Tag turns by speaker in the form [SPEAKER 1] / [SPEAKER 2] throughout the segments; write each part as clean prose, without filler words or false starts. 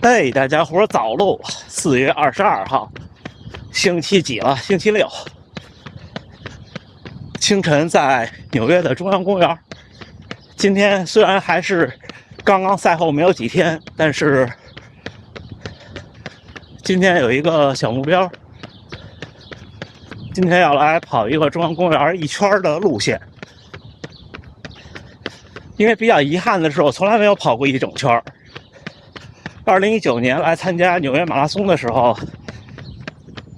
[SPEAKER 1] 嘿，大家伙早喽！4月22号，星期几了？星期六。清晨在纽约的中央公园。今天虽然还是刚刚赛后没有几天，但是今天有一个小目标。今天要来跑一个中央公园一圈的路线。因为比较遗憾的是，我从来没有跑过一整圈。2019年来参加纽约马拉松的时候，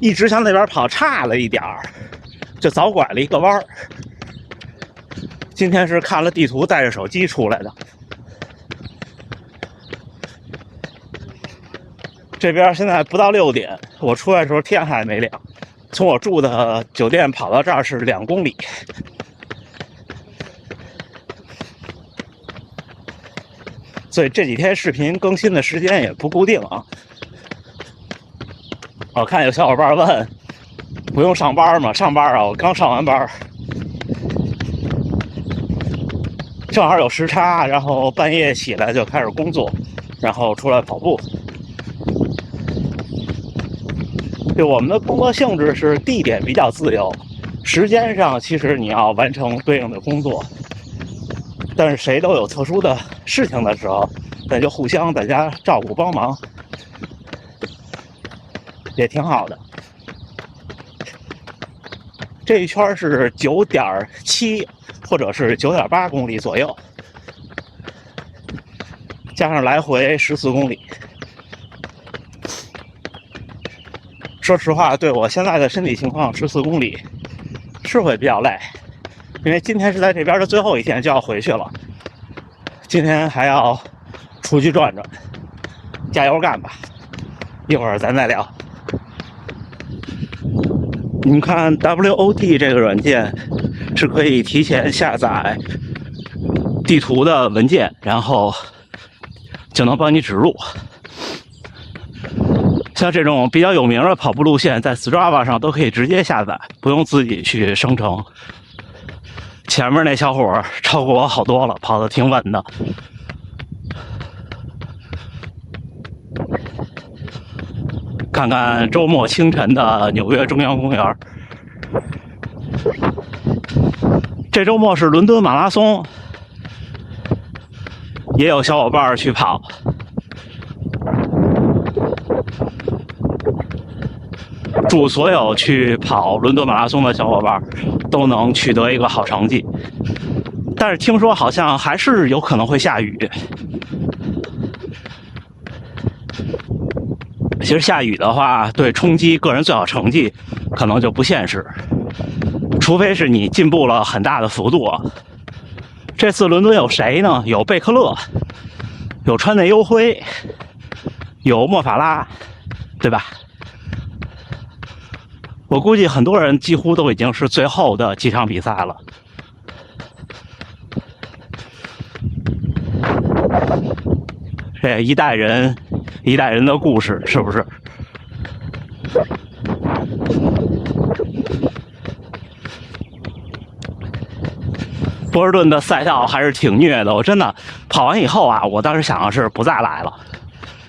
[SPEAKER 1] 一直向那边跑差了一点儿，就早拐了一个弯儿。今天是看了地图，带着手机出来的。这边现在不到6点，我出来的时候天还没亮。从我住的酒店跑到这儿是2公里。所以这几天视频更新的时间也不固定啊。我看有小伙伴问，不用上班吗？上班啊，我刚上完班，正好有时差，然后半夜起来就开始工作，然后出来跑步。对，我们的工作性质是地点比较自由，时间上其实你要完成对应的工作。但是谁都有特殊的事情的时候，那就互相大家照顾帮忙，也挺好的。这一圈是9.7或者是9.8公里左右，加上来回14公里。说实话，对我现在的身体情况，14公里是会比较累。因为今天是在这边的最后一天，就要回去了。今天还要出去转转，加油干吧！一会儿咱再聊。你们看 WOT 这个软件是可以提前下载地图的文件，然后就能帮你指路。像这种比较有名的跑步路线，在 Strava 上都可以直接下载，不用自己去生成。前面那小伙超过我好多了，跑得挺稳的。看看周末清晨的纽约中央公园。这周末是伦敦马拉松，也有小伙伴去跑。祝所有去跑伦敦马拉松的小伙伴都能取得一个好成绩。但是听说好像还是有可能会下雨。其实下雨的话，对冲击个人最好成绩可能就不现实，除非是你进步了很大的幅度啊。这次伦敦有谁呢？有贝克勒，有川内优辉，有莫法拉，对吧？我估计很多人几乎都已经是最后的几场比赛了。这一代人的故事，是不是？波士顿的赛道还是挺虐的，我真的跑完以后啊，我当时想的是不再来了，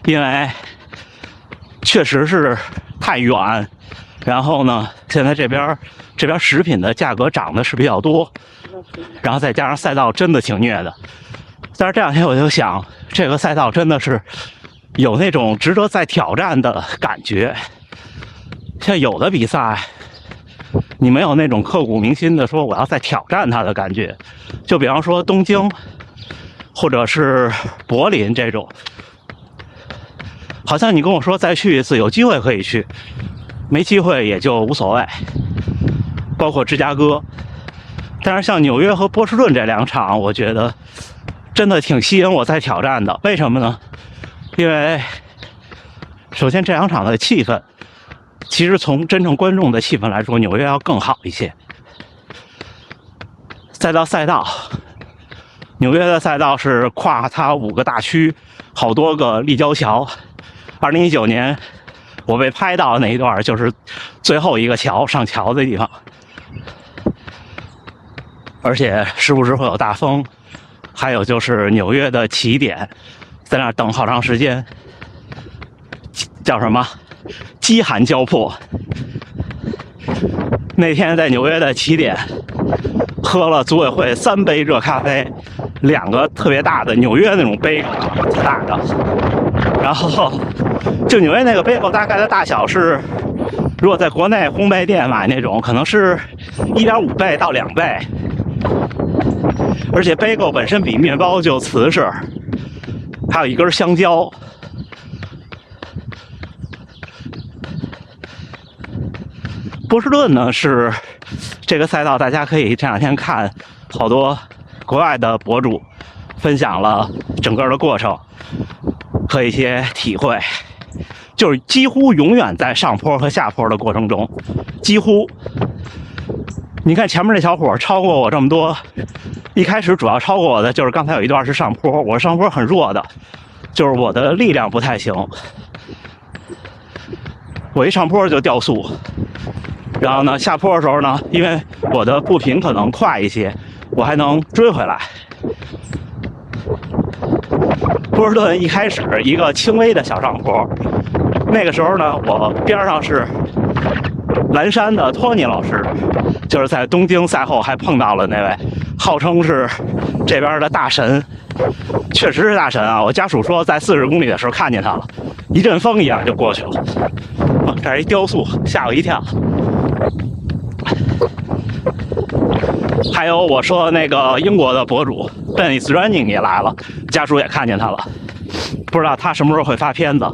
[SPEAKER 1] 因为确实是太远。然后呢，现在这边食品的价格涨的是比较多，然后再加上赛道真的挺虐的。但是这两天我就想，这个赛道真的是有那种值得再挑战的感觉。像有的比赛，你没有那种刻骨铭心的说我要再挑战它的感觉。就比方说东京，或者是柏林这种，好像你跟我说再去一次，有机会可以去。没机会也就无所谓，包括芝加哥。但是像纽约和波士顿这2场，我觉得真的挺吸引我再挑战的。为什么呢？因为首先这2场的气氛，其实从真正观众的气氛来说，纽约要更好一些。再到赛道，纽约的赛道是跨它5个大区，好多个立交桥。2019年我被拍到的那一段就是最后一个桥，上桥的地方，而且时不时会有大风。还有就是纽约的起点，在那儿等好长时间。叫什么饥寒交迫。那天在纽约的起点，喝了组委会3杯热咖啡，2个特别大的纽约那种杯，挺大的。然后就纽约那个杯狗大概的大小是，如果在国内烘焙店买那种，可能是1.5倍到2倍。而且杯狗本身比面包就瓷实，还有一根香蕉。波士顿呢是这个赛道，大家可以这2天看好多国外的博主分享了整个的过程和一些体会，就是几乎永远在上坡和下坡的过程中，几乎。你看前面那小伙超过我这么多，一开始主要超过我的就是刚才有一段是上坡，我上坡很弱的，就是我的力量不太行，我一上坡就掉速。然后呢，下坡的时候呢，因为我的步频可能快一些，我还能追回来。波士顿一开始一个轻微的小上坡，那个时候呢，我边上是蓝山的托尼老师，就是在东京赛后还碰到了那位号称是这边的大神，确实是大神啊！我家属说在40公里的时候看见他了，一阵风一样就过去了。这是一雕塑，吓我一跳。还有我说的那个英国的博主 Dennis Running 也来了，家属也看见他了，不知道他什么时候会发片子。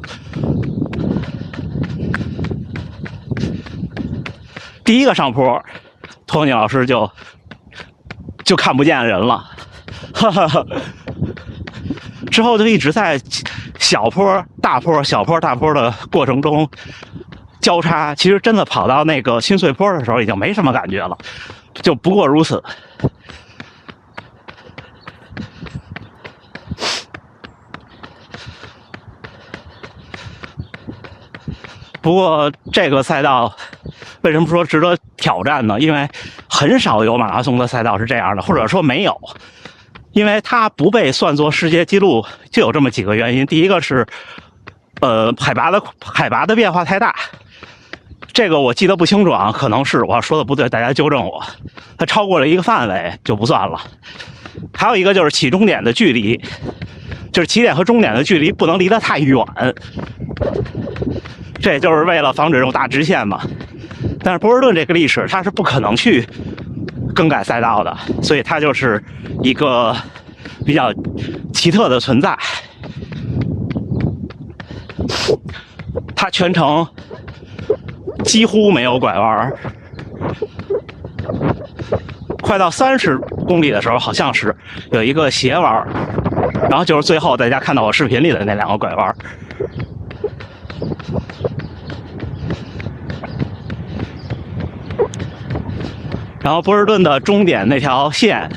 [SPEAKER 1] 第一个上坡，托尼老师就看不见人了，哈哈哈。之后就一直在小坡、大坡、小坡、大坡的过程中交叉。其实真的跑到那个新穗坡的时候，已经没什么感觉了，就不过如此。不过这个赛道为什么说值得挑战呢？因为很少有马拉松的赛道是这样的，或者说没有，因为它不被算作世界纪录，就有这么几个原因。第一个是，海拔的变化太大，这个我记得不清楚啊，可能是我说的不对，大家纠正我。它超过了一个范围就不算了。还有一个就是起终点的距离，就是起点和终点的距离不能离得太远。这就是为了防止这种大直线嘛。但是波士顿这个历史它是不可能去更改赛道的，所以它就是一个比较奇特的存在。它全程几乎没有拐弯，快到30公里的时候好像是有一个斜弯，然后就是最后大家看到我视频里的那2个拐弯。然后波士顿的终点那条线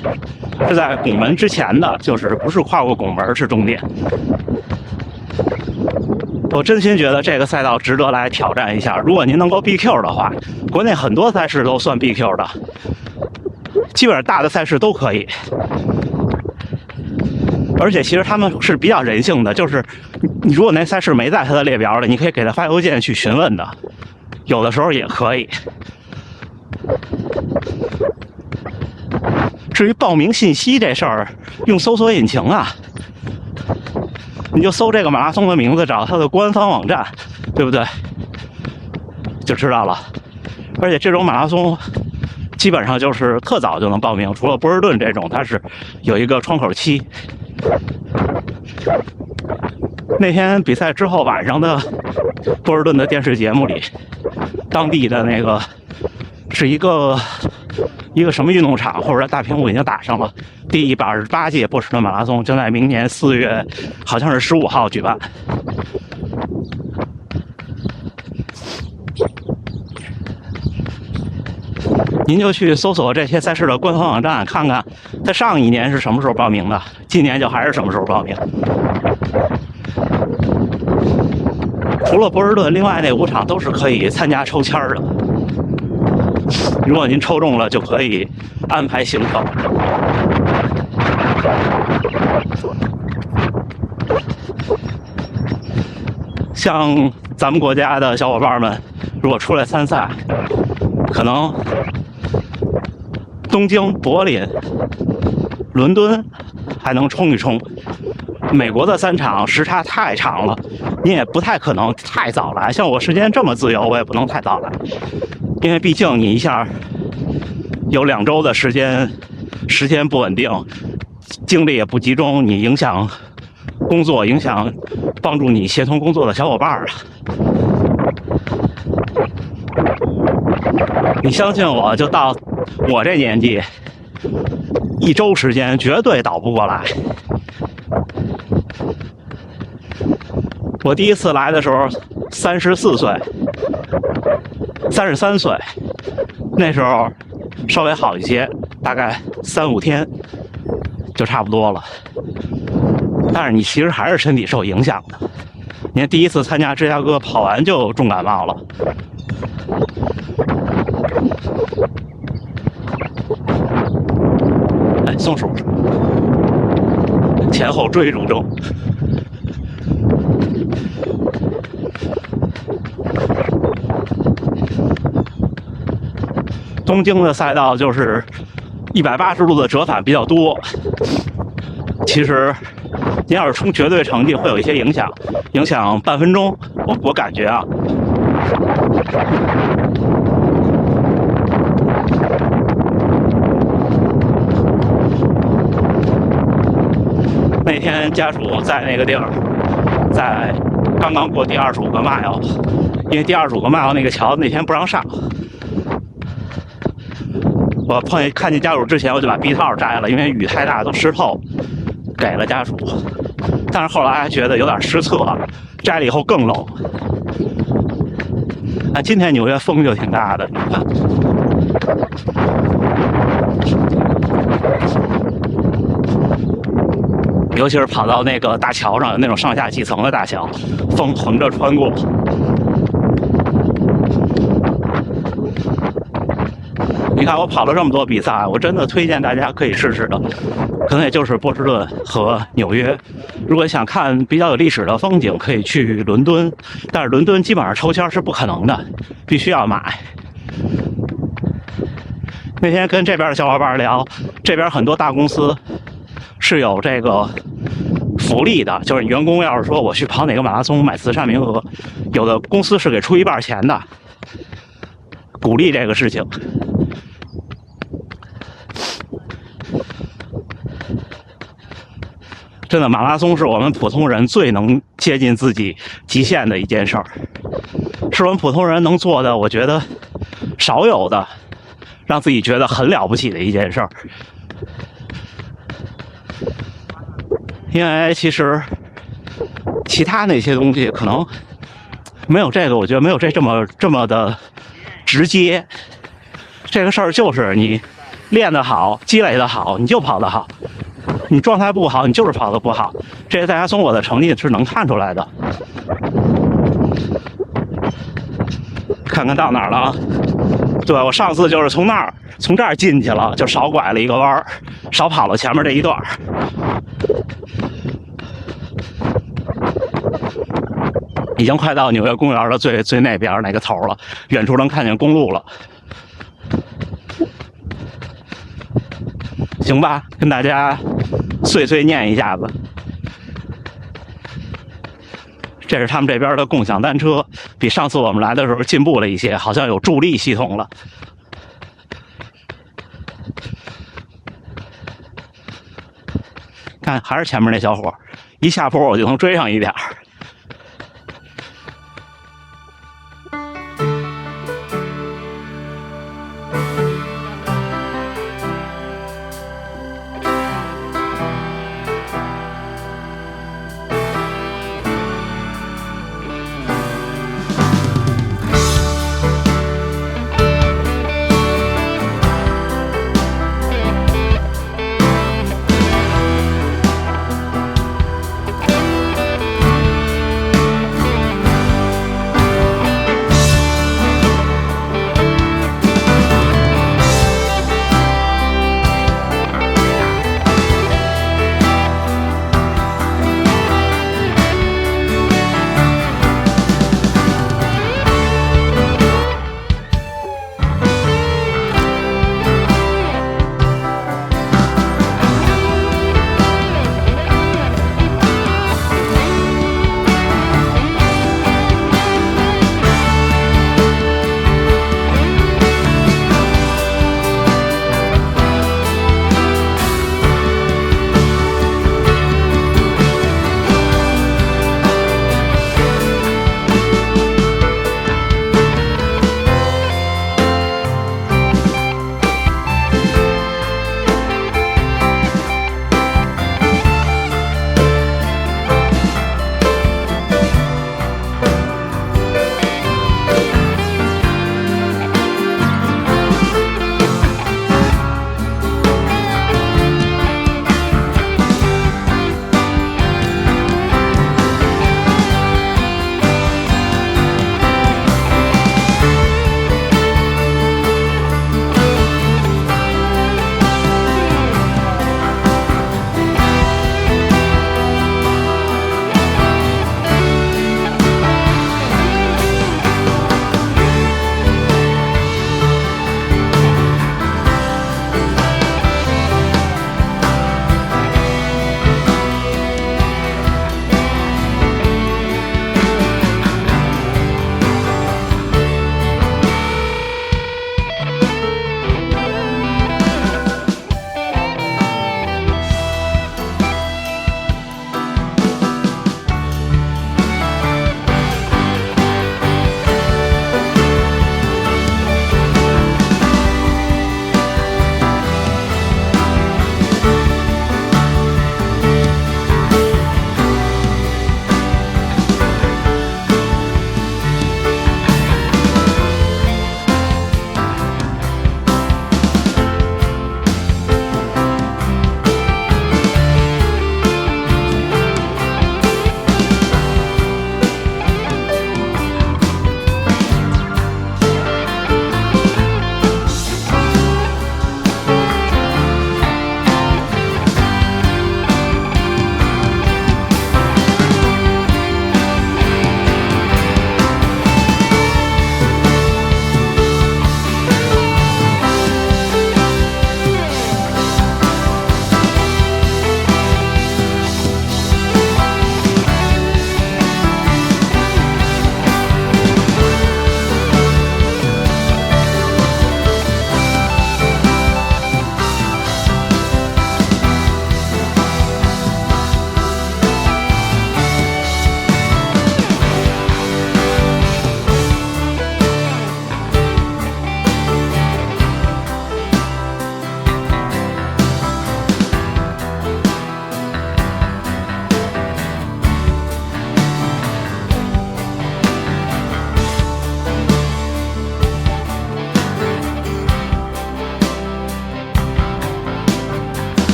[SPEAKER 1] 是在拱门之前的，就是不是跨过拱门是终点。我真心觉得这个赛道值得来挑战一下。如果您能够 BQ 的话，国内很多赛事都算 BQ 的，基本上大的赛事都可以。而且其实他们是比较人性的，就是你如果那赛事没在他的列表里，你可以给他发邮件去询问的，有的时候也可以。至于报名信息这事儿，用搜索引擎啊，你就搜这个马拉松的名字，找它的官方网站，对不对？就知道了。而且这种马拉松基本上就是特早就能报名，除了波士顿这种，它是有一个窗口期。那天比赛之后晚上的波士顿的电视节目里，当地的那个是一个什么运动场或者大屏幕已经打上了第128届波士顿马拉松将在明年4月好像是15号举办。您就去搜索这些赛事的官方网站看看，它上一年是什么时候报名的，今年就还是什么时候报名。除了波士顿，另外那5场都是可以参加抽签的。如果您抽中了，就可以安排行程。像咱们国家的小伙伴们，如果出来参赛，可能东京、柏林、伦敦还能冲一冲。美国的3场时差太长了，你也不太可能太早来。像我时间这么自由，我也不能太早来，因为毕竟你一下有2周的时间不稳定，精力也不集中，你影响工作，影响帮助你协同工作的小伙伴啊。你相信我，就到我这年纪，1周时间绝对倒不过来。我第一次来的时候34岁，33岁，那时候稍微好一些，大概3、5天就差不多了。但是你其实还是身体受影响的。你看第一次参加芝加哥跑完就重感冒了。哎，松鼠前后追逐中。东京的赛道就是180度的折返比较多，其实你要是冲绝对成绩会有一些影响半分钟，我感觉啊。那天家属在那个地儿，在刚刚过第25个 mile， 因为第25个 mile 那个桥那天不让上。我看见家属之前，我就把臂套摘了，因为雨太大都湿透，给了家属。但是后来还觉得有点失策，摘了以后更冷。那今天纽约风就挺大的，你看。尤其是跑到那个大桥上，有那种上下几层的大桥，风横着穿过。你看我跑了这么多比赛，我真的推荐大家可以试试的，可能也就是波士顿和纽约。如果想看比较有历史的风景，可以去伦敦，但是伦敦基本上抽签是不可能的，必须要买。那天跟这边的小伙伴聊，这边很多大公司是有这个福利的，就是员工要是说我去跑哪个马拉松买慈善名额，有的公司是给出1半钱的，鼓励这个事情。真的，马拉松是我们普通人最能接近自己极限的一件事儿，是我们普通人能做的，我觉得少有的，让自己觉得很了不起的一件事儿。因为其实其他那些东西可能没有这个，我觉得没有这么的直接。这个事儿就是你练得好，积累得好，你就跑得好。你状态不好，你就是跑得不好。这些大家从我的成绩是能看出来的。看看到哪儿了啊？对，我上次就是从这儿进去了，就少拐了一个弯，少跑了前面这一段。已经快到纽约公园的最那边那个头了，远处能看见公路了。行吧，跟大家碎念一下子。这是他们这边的共享单车，比上次我们来的时候进步了一些，好像有助力系统了。看，还是前面那小伙，一下坡我就能追上一点儿。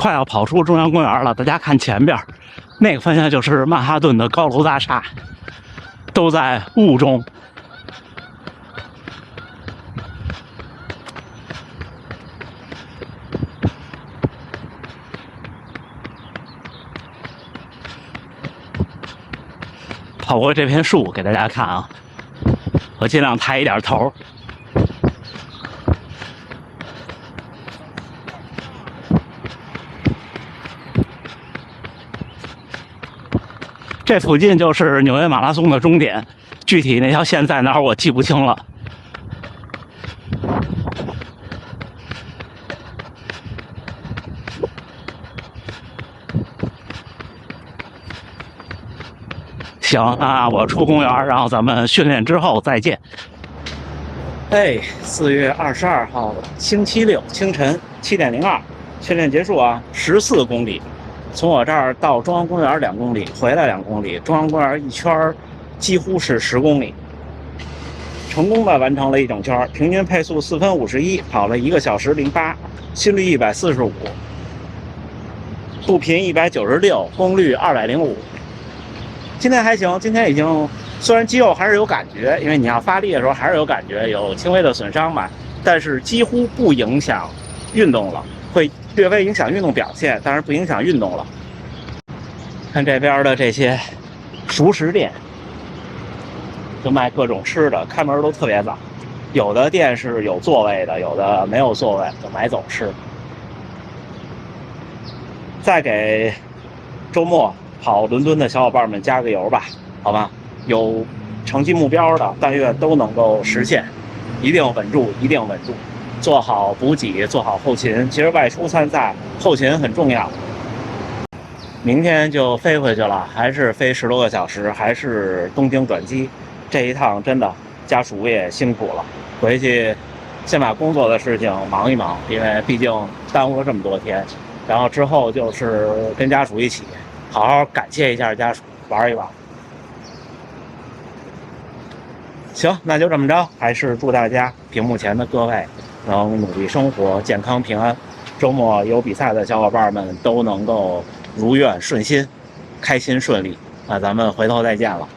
[SPEAKER 1] 快要跑出中央公园了，大家看前边，那个方向就是曼哈顿的高楼大厦，都在雾中。跑过这片树给大家看啊，我尽量抬一点头。这附近就是纽约马拉松的终点，具体那条线在哪儿我记不清了。行啊，我出公园，然后咱们训练之后再见。哎，4月22号星期六清晨7点02，训练结束啊，14公里。从我这儿到中央公园2公里，回来2公里，中央公园一圈几乎是10公里，成功的完成了一整圈，平均配速4分51，跑了1个小时08，心率145，步频196，功率205。今天还行，今天已经虽然肌肉还是有感觉，因为你要发力的时候还是有感觉，有轻微的损伤吧，但是几乎不影响运动了，会略微影响运动表现，但是不影响运动了。看这边的这些熟食店，就卖各种吃的，开门都特别早，有的店是有座位的，有的没有座位，就买走吃。再给周末跑伦敦的小伙伴们加个油吧，好吧？有成绩目标的，但愿都能够实现，一定稳住，一定稳住，做好补给，做好后勤。其实外出参赛，后勤很重要。明天就飞回去了，还是飞10多个小时，还是东京转机。这一趟真的家属也辛苦了，回去先把工作的事情忙一忙，因为毕竟耽误了这么多天。然后之后就是跟家属一起好好感谢一下家属，玩一玩。行，那就这么着，还是祝大家屏幕前的各位能努力生活，健康平安。周末有比赛的小伙伴们都能够如愿顺心，开心顺利。那咱们回头再见了。